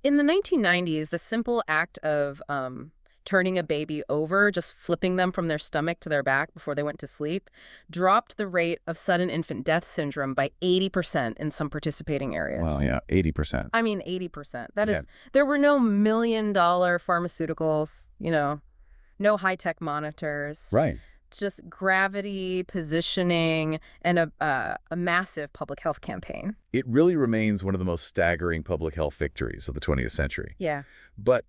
In the 1990s, the simple act of turning a baby over, just flipping them from their stomach to their back before they went to sleep, dropped the rate of sudden infant death syndrome by 80% in some participating Well, areas. yeah, 80%. I mean, 80%. That Yeah. is, there were no million-dollar pharmaceuticals, no high-tech monitors, Right. just gravity, positioning, and a massive public health campaign. It really remains one of the most staggering public health victories of the 20th century. Yeah. But,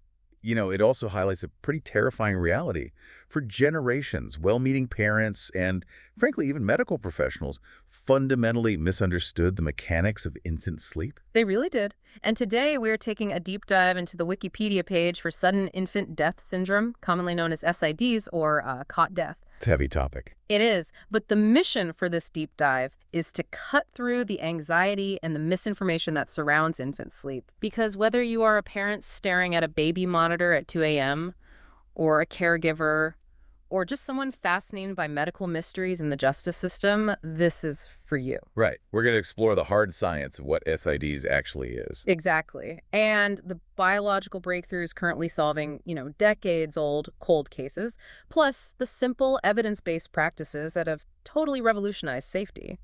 it also highlights a pretty terrifying reality. For generations, well-meaning parents and, frankly, even medical professionals fundamentally misunderstood the mechanics of infant sleep. They really did. And today we're taking a deep dive into the Wikipedia page for sudden infant death syndrome, commonly known as SIDs or cot death. It's a heavy topic. It is, but the mission for this deep dive is to cut through the anxiety and the misinformation that surrounds infant sleep. Because whether you are a parent staring at a baby monitor at 2 a.m., or a caregiver, or just someone fascinated by medical mysteries in the justice system, this is for you. Right. We're going to explore the hard science of what SIDs actually is. Exactly. And the biological breakthroughs currently solving, decades-old cold cases, plus the simple evidence-based practices that have totally revolutionized safety.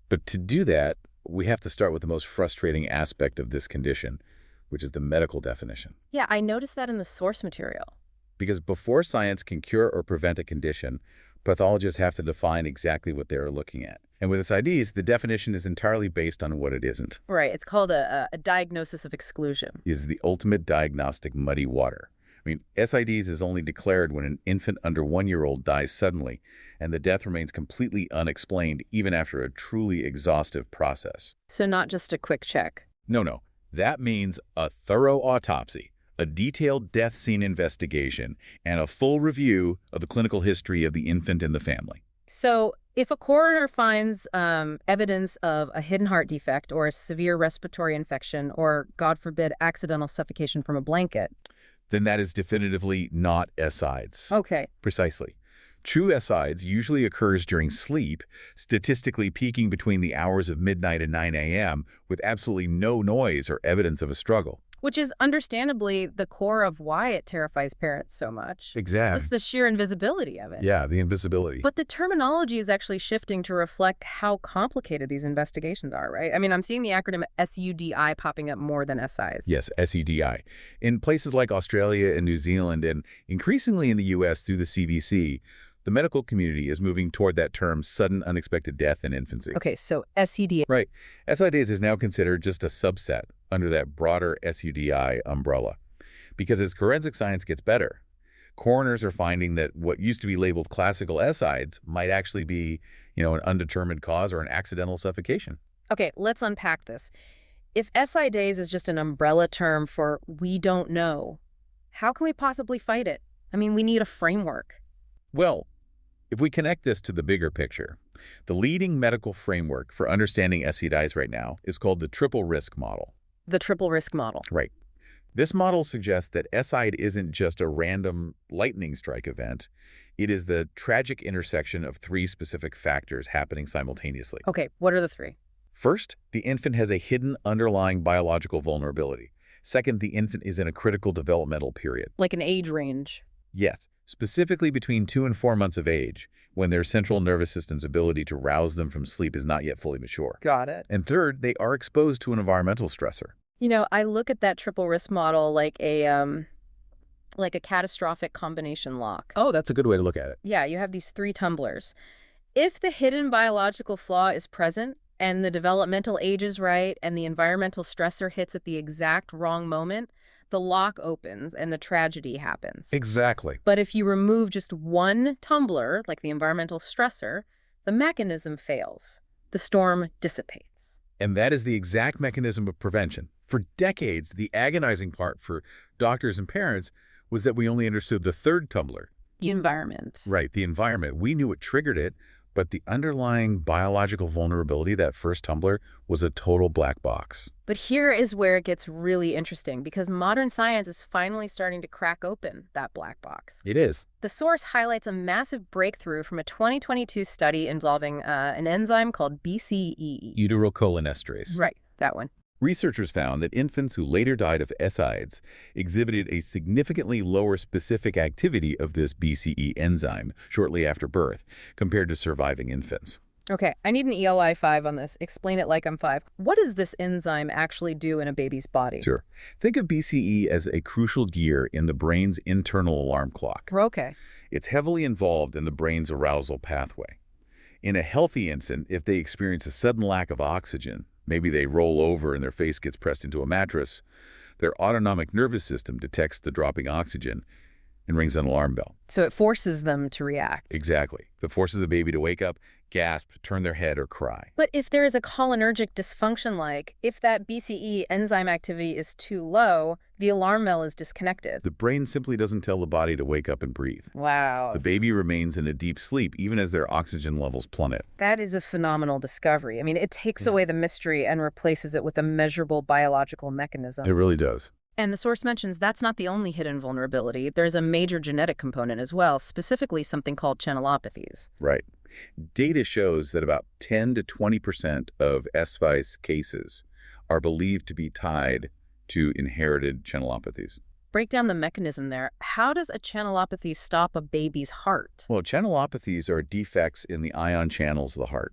But to do that, we have to start with the most frustrating aspect of this condition, which is the medical definition. Yeah, I noticed that in the source material. Because before science can cure or prevent a condition, pathologists have to define exactly what they're looking at. And with SIDs, the definition is entirely based on what it isn't. Right. It's called a diagnosis of exclusion. Is the ultimate diagnostic muddy water. I mean, SIDs is only declared when an infant under 1-year-old dies suddenly, and the death remains completely unexplained even after a truly exhaustive process. So not just a quick check. No. That means a thorough autopsy, a detailed death scene investigation, and a full review of the clinical history of the infant and the family. So if a coroner finds evidence of a hidden heart defect or a severe respiratory infection or, God forbid, accidental suffocation from a blanket. Then that is definitively not SIDS. Okay. Precisely. True SIDS usually occurs during sleep, statistically peaking between the hours of midnight and 9 a.m. with absolutely no noise or evidence of a struggle. Which is understandably the core of why it terrifies parents so much. Exactly. It's the sheer invisibility of it. Yeah, the invisibility. But the terminology is actually shifting to reflect how complicated these investigations are, right? I mean, I'm seeing the acronym SUDI popping up more than SIs. Yes, SUDI. In places like Australia and New Zealand, and increasingly in the U.S. through the CDC, the medical community is moving toward that term sudden unexpected death in infancy. Okay, so SED. Right. SIDs is now considered just a subset under that broader SUDI umbrella. Because as forensic science gets better, coroners are finding that what used to be labeled classical SIDs might actually be, an undetermined cause or an accidental suffocation. Okay, let's unpack this. If SIDs is just an umbrella term for we don't know, how can we possibly fight it? I mean, we need a framework. Well, if we connect this to the bigger picture, the leading medical framework for understanding SIDs right now is called the triple risk model. The triple risk model. Right. This model suggests that SID isn't just a random lightning strike event. It is the tragic intersection of 3 specific factors happening simultaneously. Okay, what are the 3? First, the infant has a hidden underlying biological vulnerability. Second, the infant is in a critical developmental period. Like an age range. Yes, specifically between 2 and 4 months of age, when their central nervous system's ability to rouse them from sleep is not yet fully mature. Got it. And third, they are exposed to an environmental stressor. I look at that triple risk model like a catastrophic combination lock. Oh, that's a good way to look at it. Yeah, you have these 3 tumblers. If the hidden biological flaw is present and the developmental age is right and the environmental stressor hits at the exact wrong moment, the lock opens and the tragedy happens. Exactly. But if you remove just one tumbler, like the environmental stressor, the mechanism fails. The storm dissipates. And that is the exact mechanism of prevention. For decades, the agonizing part for doctors and parents was that we only understood the third tumbler. The environment. Right, the environment. We knew what triggered it, but the underlying biological vulnerability, that first tumbler, was a total black box. But here is where it gets really interesting, because modern science is finally starting to crack open that black box. It is. The source highlights a massive breakthrough from a 2022 study involving an enzyme called BCEE. Uterine cholinesterase. Right, that one. Researchers found that infants who later died of SIDS exhibited a significantly lower specific activity of this BCE enzyme shortly after birth compared to surviving infants. Okay, I need an ELI 5 on this. Explain it like I'm 5. What does this enzyme actually do in a baby's body? Sure. Think of BCE as a crucial gear in the brain's internal alarm clock. Okay. It's heavily involved in the brain's arousal pathway. In a healthy infant, if they experience a sudden lack of oxygen, maybe they roll over and their face gets pressed into a mattress, their autonomic nervous system detects the dropping oxygen and rings an alarm bell. So it forces them to react. Exactly. It forces the baby to wake up, gasp, turn their head, or cry. But if there is a cholinergic dysfunction, like if that BCE enzyme activity is too low, the alarm bell is disconnected. The brain simply doesn't tell the body to wake up and breathe. Wow. The baby remains in a deep sleep even as their oxygen levels plummet. That is a phenomenal discovery. I mean, it takes away the mystery and replaces it with a measurable biological mechanism. It really does. And the source mentions that's not the only hidden vulnerability. There's a major genetic component as well, specifically something called channelopathies. Right. Data shows that about 10 to 20% of SVICE cases are believed to be tied to inherited channelopathies. Break down the mechanism there. How does a channelopathy stop a baby's heart? Well, channelopathies are defects in the ion channels of the heart.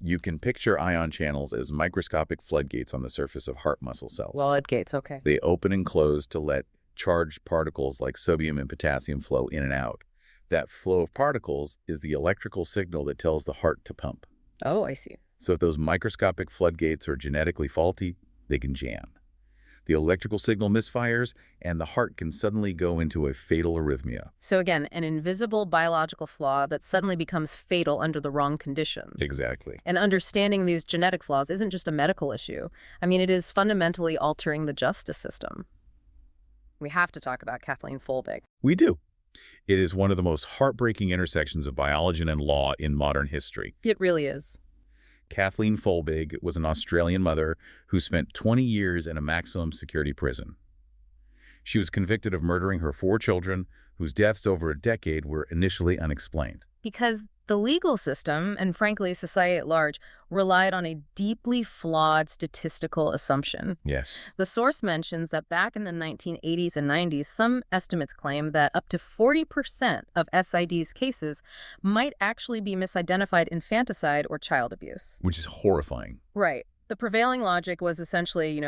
You can picture ion channels as microscopic floodgates on the surface of heart muscle cells. Floodgates, okay. They open and close to let charged particles like sodium and potassium flow in and out. That flow of particles is the electrical signal that tells the heart to pump. Oh, I see. So if those microscopic floodgates are genetically faulty, they can jam. The electrical signal misfires, and the heart can suddenly go into a fatal arrhythmia. So again, an invisible biological flaw that suddenly becomes fatal under the wrong conditions. Exactly. And understanding these genetic flaws isn't just a medical issue. I mean, it is fundamentally altering the justice system. We have to talk about Kathleen Folbig. We do. It is one of the most heartbreaking intersections of biology and law in modern history. It really is. Kathleen Folbig was an Australian mother who spent 20 years in a maximum security prison. She was convicted of murdering her 4 children, whose deaths over a decade were initially unexplained. Because the legal system, and frankly society at large, relied on a deeply flawed statistical assumption. Yes. The source mentions that back in the 1980s and 90s, some estimates claim that up to 40% of SIDS cases might actually be misidentified infanticide or child abuse. Which is horrifying. Right. The prevailing logic was essentially,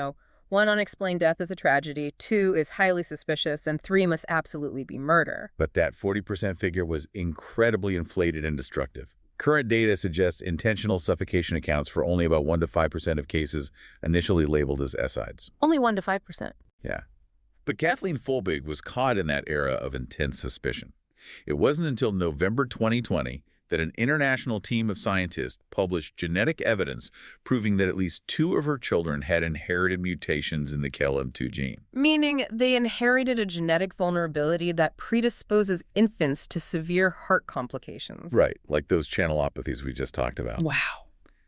1, unexplained death is a tragedy, 2 is highly suspicious, and 3 must absolutely be murder. But that 40% figure was incredibly inflated and destructive. Current data suggests intentional suffocation accounts for only about 1 to 5% of cases initially labeled as SIDS. Only 1 to 5%. Yeah. But Kathleen Folbig was caught in that era of intense suspicion. It wasn't until November 2020 that an international team of scientists published genetic evidence proving that at least 2 of her children had inherited mutations in the GandM2 gene. Meaning they inherited a genetic vulnerability that predisposes infants to severe heart complications. Right, like those channelopathies we just talked about. Wow.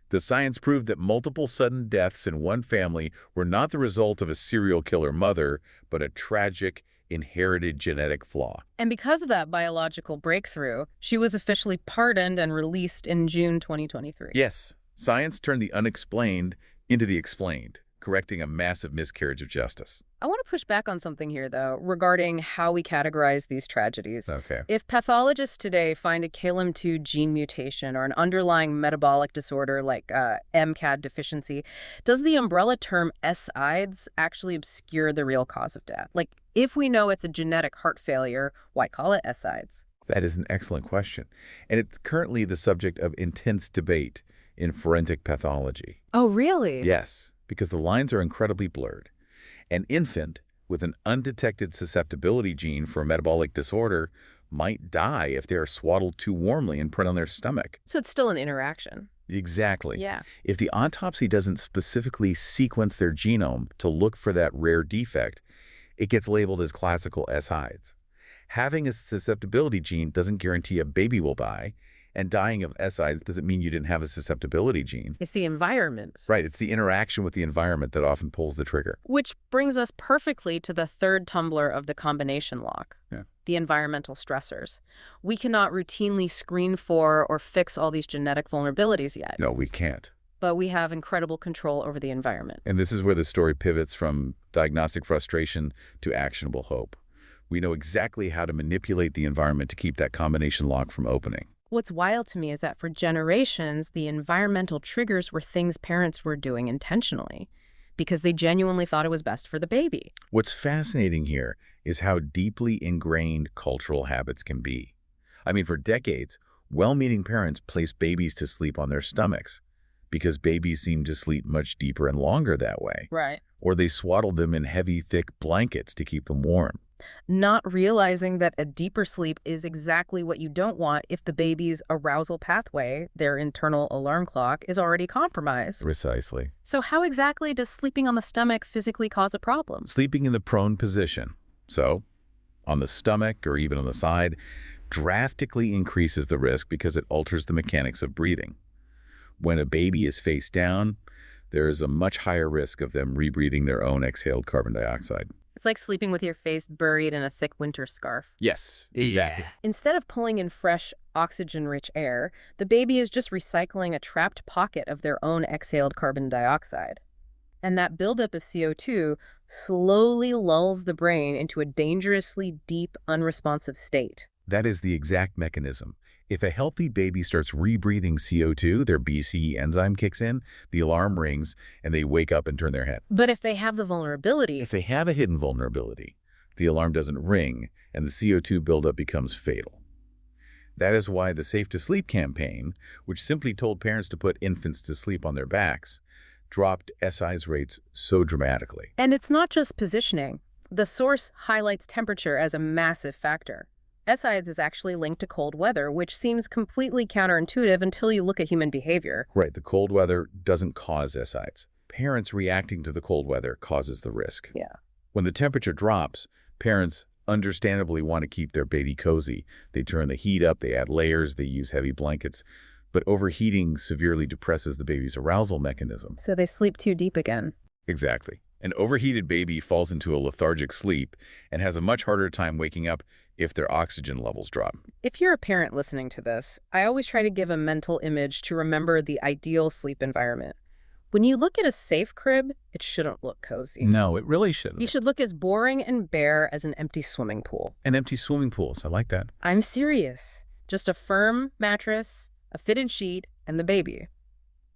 The science proved that multiple sudden deaths in one family were not the result of a serial killer mother, but a tragic, inherited genetic flaw. And because of that biological breakthrough, she was officially pardoned and released in June 2023. Yes, science turned the unexplained into the explained, correcting a massive miscarriage of justice. I want to push back on something here, though, regarding how we categorize these tragedies. Okay. If pathologists today find a GandM2 gene mutation or an underlying metabolic disorder like MCAD deficiency, does the umbrella term SIDS actually obscure the real cause of death? Like, if we know it's a genetic heart failure, why call it SIDS? That is an excellent question. And it's currently the subject of intense debate in forensic pathology. Oh, really? Yes, because the lines are incredibly blurred. An infant with an undetected susceptibility gene for a metabolic disorder might die if they are swaddled too warmly and put on their stomach. So it's still an interaction. Exactly. Yeah. If the autopsy doesn't specifically sequence their genome to look for that rare defect, it gets labeled as classical SIDS. Having a susceptibility gene doesn't guarantee a baby will die, and dying of SIDS doesn't mean you didn't have a susceptibility gene. It's the environment. Right, it's the interaction with the environment that often pulls the trigger. Which brings us perfectly to the third tumbler of the combination lock, the environmental stressors. We cannot routinely screen for or fix all these genetic vulnerabilities yet. No, we can't. but we have incredible control over the environment. And this is where the story pivots from diagnostic frustration to actionable hope. We know exactly how to manipulate the environment to keep that combination lock from opening. What's wild to me is that for generations, the environmental triggers were things parents were doing intentionally because they genuinely thought it was best for the baby. What's fascinating here is how deeply ingrained cultural habits can be. I mean, for decades, well-meaning parents placed babies to sleep on their stomachs because babies seem to sleep much deeper and longer that way. Right. Or they swaddled them in heavy, thick blankets to keep them warm. Not realizing that a deeper sleep is exactly what you don't want if the baby's arousal pathway, their internal alarm clock, is already compromised. Precisely. So how exactly does sleeping on the stomach physically cause a problem? Sleeping in the prone position, so on the stomach or even on the side, drastically increases the risk because it alters the mechanics of breathing. When a baby is face down, there is a much higher risk of them rebreathing their own exhaled carbon dioxide. It's like sleeping with your face buried in a thick winter scarf. Yes, exactly. Instead of pulling in fresh, oxygen-rich air, the baby is just recycling a trapped pocket of their own exhaled carbon dioxide. And that buildup of CO2 slowly lulls the brain into a dangerously deep, unresponsive state. That is the exact mechanism. If a healthy baby starts rebreathing CO2, their BCE enzyme kicks in, the alarm rings, and they wake up and turn their head. But if they have the vulnerability, If they have a hidden vulnerability, the alarm doesn't ring, and the CO2 buildup becomes fatal. That is why the Safe to Sleep campaign, which simply told parents to put infants to sleep on their backs, dropped SI's rates so dramatically. and it's not just positioning. The source highlights temperature as a massive factor. SIDS is actually linked to cold weather, which seems completely counterintuitive until you look at human behavior. Right, the cold weather doesn't cause SIs. Parents reacting to the cold weather causes the risk. Yeah. When the temperature drops, parents understandably want to keep their baby cozy. They turn the heat up, they add layers, they use heavy blankets. But overheating severely depresses the baby's arousal mechanism. So they sleep too deep again. Exactly. An overheated baby falls into a lethargic sleep and has a much harder time waking up if their oxygen levels drop. If you're a parent listening to this, I always try to give a mental image to remember the ideal sleep environment. When you look at a safe crib, it shouldn't look cozy. No, it really shouldn't. You should look as boring and bare as an empty swimming pool. And empty swimming pools, I like that. I'm serious. Just a firm mattress, a fitted sheet, and the baby.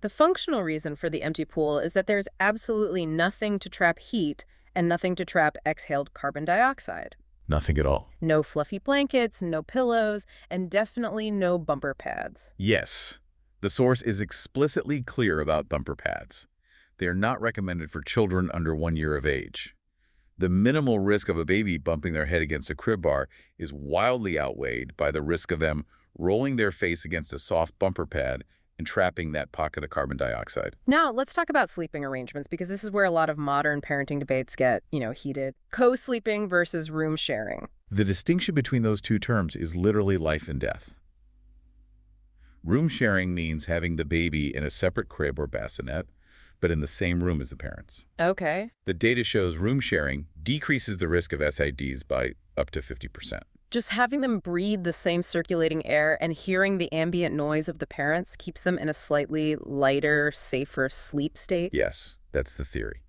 The functional reason for the empty pool is that there's absolutely nothing to trap heat and nothing to trap exhaled carbon dioxide. Nothing at all. No fluffy blankets, no pillows, and definitely no bumper pads. Yes, the source is explicitly clear about bumper pads. They are not recommended for children under 1 year of age. The minimal risk of a baby bumping their head against a crib bar is wildly outweighed by the risk of them rolling their face against a soft bumper pad and trapping that pocket of carbon dioxide. Now, let's talk about sleeping arrangements, because this is where a lot of modern parenting debates get, heated. Co-sleeping versus room sharing. The distinction between those two terms is literally life and death. Room sharing means having the baby in a separate crib or bassinet, but in the same room as the parents. Okay. The data shows room sharing decreases the risk of SIDs by up to 50%. Just having them breathe the same circulating air and hearing the ambient noise of the parents keeps them in a slightly lighter, safer sleep state? Yes, that's the theory.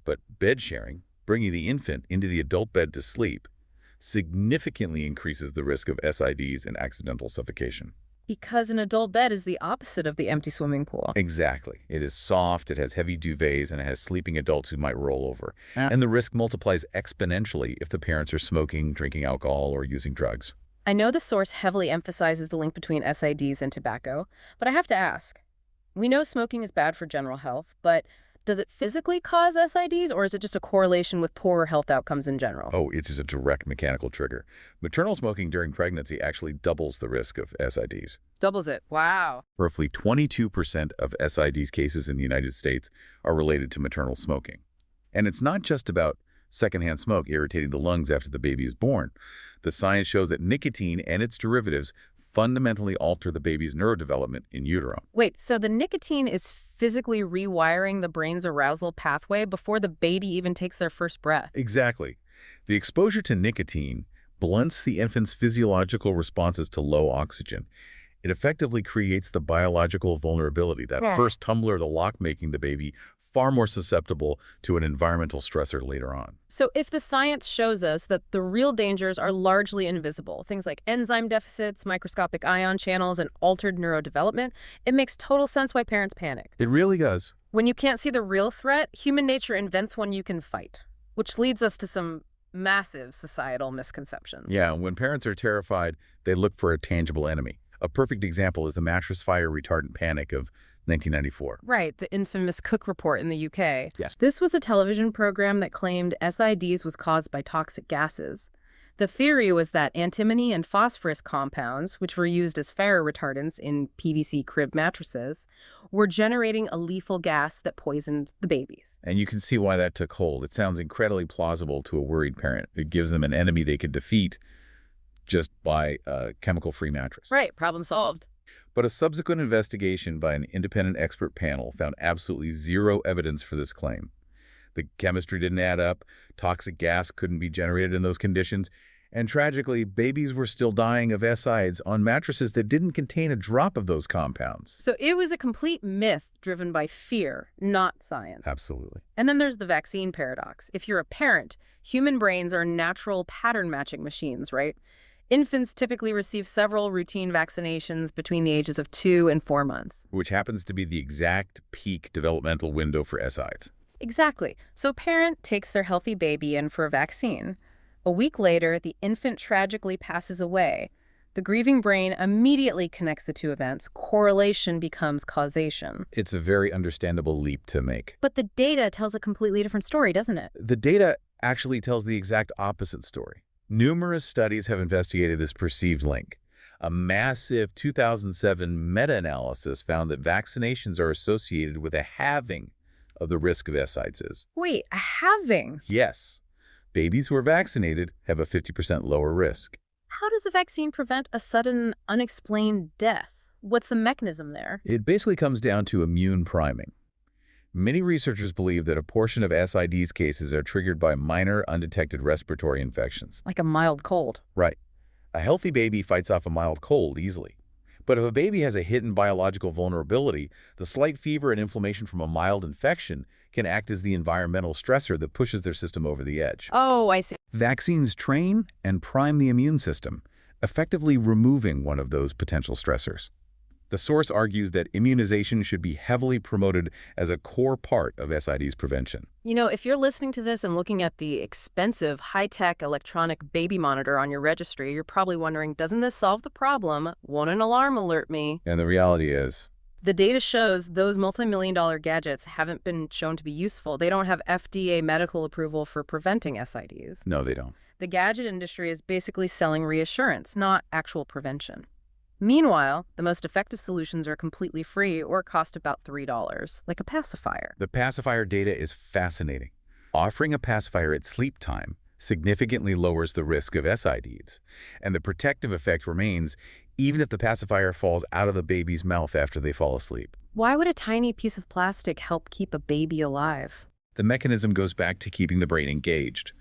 But bed sharing, bringing the infant into the adult bed to sleep, significantly increases the risk of SIDs and accidental suffocation. Because an adult bed is the opposite of the empty swimming pool. Exactly. It is soft, it has heavy duvets, and it has sleeping adults who might roll over. And the risk multiplies exponentially if the parents are smoking, drinking alcohol, or using drugs. I know the source heavily emphasizes the link between SIDs and tobacco, but I have to ask. We know smoking is bad for general health, but does it physically cause SIDs, or is it just a correlation with poorer health outcomes in general? Oh, it is a direct mechanical trigger. Maternal smoking during pregnancy actually doubles the risk of SIDs. Doubles it. Wow. Roughly 22% of SIDs cases in the United States are related to maternal smoking. And it's not just about secondhand smoke irritating the lungs after the baby is born. The science shows that nicotine and its derivatives fundamentally alter the baby's neurodevelopment in utero. Wait, so the nicotine is physically rewiring the brain's arousal pathway before the baby even takes their first breath? Exactly. The exposure to nicotine blunts the infant's physiological responses to low oxygen, It effectively creates the biological vulnerability, that first tumbler of the lock, making the baby far more susceptible to an environmental stressor later on. So if the science shows us that the real dangers are largely invisible, things like enzyme deficits, microscopic ion channels, and altered neurodevelopment, it makes total sense why parents panic. It really does. When you can't see the real threat, human nature invents one you can fight, which leads us to some massive societal misconceptions. Yeah, when parents are terrified, they look for a tangible enemy. A perfect example is the mattress fire retardant panic of 1994. Right, the infamous Cook Report in the UK. Yes. This was a television program that claimed SIDs was caused by toxic gases. The theory was that antimony and phosphorus compounds, which were used as fire retardants in PVC crib mattresses, were generating a lethal gas that poisoned the babies. And you can see why that took hold. It sounds incredibly plausible to a worried parent. It gives them an enemy they could defeat just by a chemical-free mattress. Right, problem solved. But a subsequent investigation by an independent expert panel found absolutely zero evidence for this claim. The chemistry didn't add up, toxic gas couldn't be generated in those conditions, and tragically, babies were still dying of SIDs on mattresses that didn't contain a drop of those compounds. So it was a complete myth driven by fear, not science. Absolutely. And then there's the vaccine paradox. If you're a parent, human brains are natural pattern matching machines, right? Infants typically receive several routine vaccinations between the ages of 2 and 4 months. Which happens to be the exact peak developmental window for SIDs. Exactly. So a parent takes their healthy baby in for a vaccine. A week later, the infant tragically passes away. The grieving brain immediately connects the two events. Correlation becomes causation. It's a very understandable leap to make. But the data tells a completely different story, doesn't it? The data actually tells the exact opposite story. Numerous studies have investigated this perceived link. A massive 2007 meta-analysis found that vaccinations are associated with a halving of the risk of SIDs. Wait, a halving? Yes. Babies who are vaccinated have a 50% lower risk. How does a vaccine prevent a sudden, unexplained death? What's the mechanism there? It basically comes down to immune priming. Many researchers believe that a portion of SIDs cases are triggered by minor undetected respiratory infections. Like a mild cold. Right. A healthy baby fights off a mild cold easily. But if a baby has a hidden biological vulnerability, the slight fever and inflammation from a mild infection can act as the environmental stressor that pushes their system over the edge. Oh, I see. Vaccines train and prime the immune system, effectively removing one of those potential stressors. The source argues that immunization should be heavily promoted as a core part of SIDs prevention. You know, if you're listening to this and looking at the expensive, high-tech electronic baby monitor on your registry, you're probably wondering, doesn't this solve the problem? Won't an alarm alert me? And the reality is, the data shows those multi-million-dollar gadgets haven't been shown to be useful. They don't have FDA medical approval for preventing SIDs. no, they don't. The gadget industry is basically selling reassurance, not actual prevention. Meanwhile, the most effective solutions are completely free or cost about $3, like a pacifier. The pacifier data is fascinating. Offering a pacifier at sleep time significantly lowers the risk of SIDs, and the protective effect remains even if the pacifier falls out of the baby's mouth after they fall asleep. Why would a tiny piece of plastic help keep a baby alive? The mechanism goes back to keeping the brain engaged.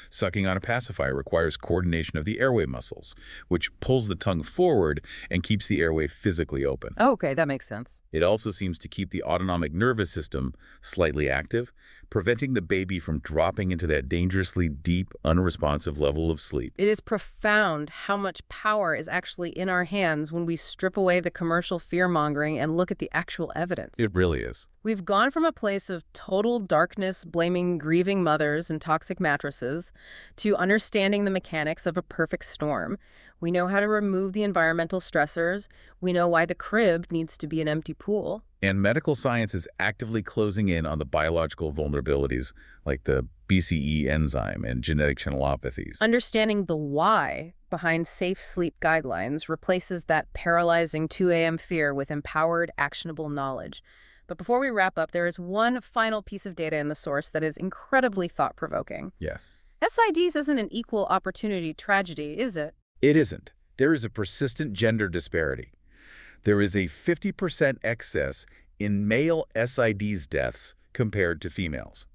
Sucking on a pacifier requires coordination of the airway muscles, which pulls the tongue forward and keeps the airway physically open. Oh, okay, that makes sense. It also seems to keep the autonomic nervous system slightly active, preventing the baby from dropping into that dangerously deep, unresponsive level of sleep. It is profound how much power is actually in our hands when we strip away the commercial fear-mongering and look at the actual evidence. It really is. We've gone from a place of total darkness, blaming grieving mothers and toxic mattresses, to understanding the mechanics of a perfect storm. We know how to remove the environmental stressors. We know why the crib needs to be an empty pool. And medical science is actively closing in on the biological vulnerabilities like the BCE enzyme and genetic channelopathies. Understanding the why behind safe sleep guidelines replaces that paralyzing 2 a.m. fear with empowered, actionable knowledge. But before we wrap up, there is one final piece of data in the source that is incredibly thought-provoking. Yes. SIDs isn't an equal opportunity tragedy, is it? It isn't. There is a persistent gender disparity. There is a 50% excess in male SIDs deaths compared to females.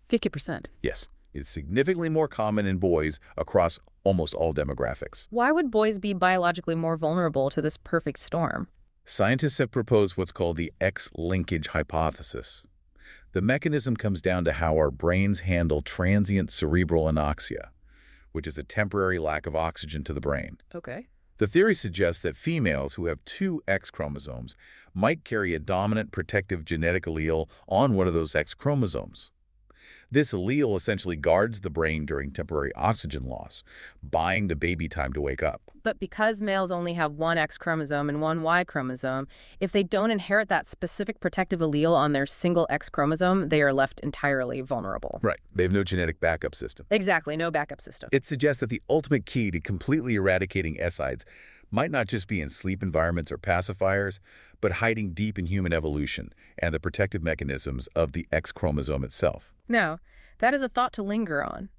50%. Yes. It's significantly more common in boys across almost all demographics. Why would boys be biologically more vulnerable to this perfect storm? Scientists have proposed what's called the X-linkage hypothesis. The mechanism comes down to how our brains handle transient cerebral anoxia, which is a temporary lack of oxygen to the brain. Okay. The theory suggests that females who have two X chromosomes might carry a dominant protective genetic allele on one of those X chromosomes. This allele essentially guards the brain during temporary oxygen loss, buying the baby time to wake up. But because males only have one X chromosome and one Y chromosome, if they don't inherit that specific protective allele on their single X chromosome, they are left entirely vulnerable. Right. They have no genetic backup system. Exactly, no backup system. It suggests that the ultimate key to completely eradicating SIDs might not just be in sleep environments or pacifiers, but hiding deep in human evolution and the protective mechanisms of the X chromosome itself. Now, that is a thought to linger on.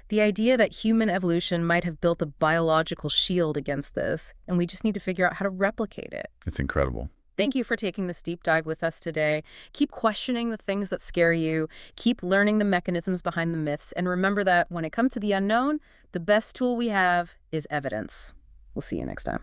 The idea that human evolution might have built a biological shield against this, and we just need to figure out how to replicate it. It's incredible. Thank you for taking this deep dive with us today. Keep questioning the things that scare you, keep learning the mechanisms behind the myths, and remember that when it comes to the unknown, the best tool we have is evidence. We'll see you next time.